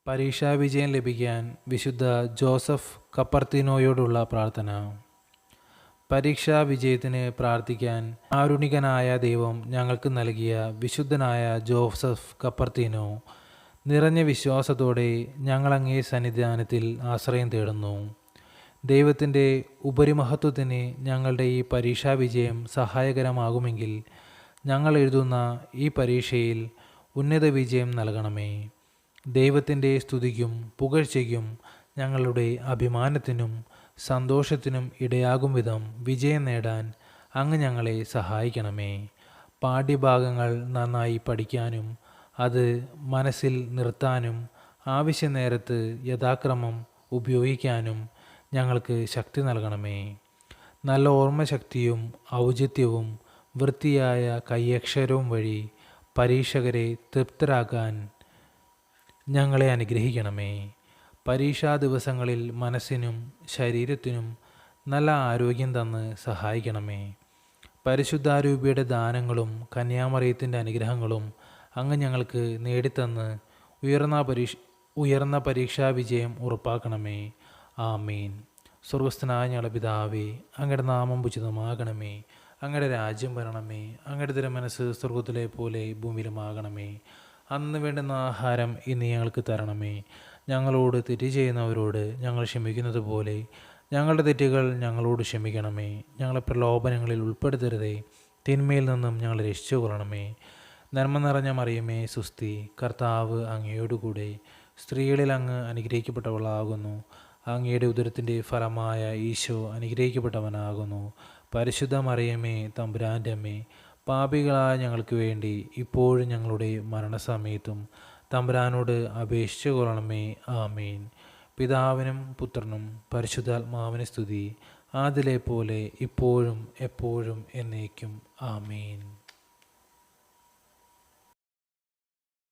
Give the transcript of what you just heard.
പരീക്ഷാ വിജയം ലഭിക്കാൻ വിശുദ്ധ ജോസഫ് കപ്പർത്തിനോയോടുള്ള പ്രാർത്ഥന. പരീക്ഷാ വിജയത്തിന് പ്രാർത്ഥിക്കാൻ കാരുണികനായ ദൈവം ഞങ്ങൾക്ക് നൽകിയ വിശുദ്ധനായ ജോസഫ് കപ്പർത്തിനോ, നിറഞ്ഞ വിശ്വാസത്തോടെ ഞങ്ങളങ്ങേ സന്നിധാനത്തിൽ ആശ്രയം തേടുന്നു. ദൈവത്തിൻ്റെ ഉപരിമഹത്വത്തിന് ഞങ്ങളുടെ ഈ പരീക്ഷാ വിജയം സഹായകരമാകുമെങ്കിൽ ഞങ്ങൾ എഴുതുന്ന ഈ പരീക്ഷയിൽ ഉന്നത വിജയം നൽകണമേ. ദൈവത്തിൻ്റെ സ്തുതിക്കും പുകഴ്ചയ്ക്കും ഞങ്ങളുടെ അഭിമാനത്തിനും സന്തോഷത്തിനും ഇടയാകും വിധം വിജയം നേടാൻ അങ്ങ് ഞങ്ങളെ സഹായിക്കണമേ. പാഠ്യഭാഗങ്ങൾ നന്നായി പഠിക്കാനും അത് മനസ്സിൽ നിർത്താനും ആവശ്യ നേരത്ത് യഥാക്രമം ഉപയോഗിക്കാനും ഞങ്ങൾക്ക് ശക്തി നൽകണമേ. നല്ല ഓർമ്മശക്തിയും ഔചിത്യവും വൃത്തിയായ കൈയക്ഷരവും വഴി പരീക്ഷകരെ തൃപ്തരാക്കാൻ ഞങ്ങളെ അനുഗ്രഹിക്കണമേ. പരീക്ഷാ ദിവസങ്ങളിൽ മനസ്സിനും ശരീരത്തിനും നല്ല ആരോഗ്യം തന്ന് സഹായിക്കണമേ. പരിശുദ്ധാരൂപിയുടെ ദാനങ്ങളും കന്യാമറിയത്തിൻ്റെ അനുഗ്രഹങ്ങളും അങ്ങ് ഞങ്ങൾക്ക് നേടിത്തന്ന് ഉയർന്ന പരീക്ഷാ വിജയം ഉറപ്പാക്കണമേ. ആമീൻ. സ്വർഗസ്ഥനായ ഞങ്ങളുടെ പിതാവേ, അങ്ങയുടെ നാമം ഉചിതമാകണമേ. അങ്ങയുടെ രാജ്യം വരണമേ. അങ്ങയുടെ തിരുമനസ്സ് സ്വർഗത്തിലെ പോലെ ഭൂമിയിലുമാകണമേ. അന്ന് വേണ്ടുന്ന ആഹാരം ഇന്ന് ഞങ്ങൾക്ക് തരണമേ. ഞങ്ങളോട് തെറ്റ് ചെയ്യുന്നവരോട് ഞങ്ങൾ ക്ഷമിക്കുന്നത് പോലെ ഞങ്ങളുടെ തെറ്റുകൾ ഞങ്ങളോട് ക്ഷമിക്കണമേ. ഞങ്ങളെ പ്രലോഭനങ്ങളിൽ ഉൾപ്പെടുത്തരുതേ, തിന്മയിൽ നിന്നും ഞങ്ങളെ രക്ഷിച്ചു കൊള്ളണമേ. നന്മ നിറഞ്ഞ മറിയമേ സുസ്തി, കർത്താവ് അങ്ങയോടുകൂടെ സ്ത്രീകളിൽ അങ്ങ് അനുഗ്രഹിക്കപ്പെട്ടവളാകുന്നു. അങ്ങയുടെ ഉദരത്തിൻ്റെ ഫലമായ ഈശോ അനുഗ്രഹിക്കപ്പെട്ടവനാകുന്നു. പരിശുദ്ധ മറിയമേ തമ്പുരാൻ്റെ അമ്മേ, പാപികളായ ഞങ്ങൾക്ക് വേണ്ടി ഇപ്പോഴും ഞങ്ങളുടെ മരണസമയത്തും തമ്പുരാനോട് അപേക്ഷിച്ചു കൊള്ളണമേ. ആമീൻ. പിതാവിനും പുത്രനും പരിശുദ്ധാത്മാവിന് സ്തുതി, ആദിലെ പോലെ ഇപ്പോഴും എപ്പോഴും എന്നേക്കും. ആമീൻ.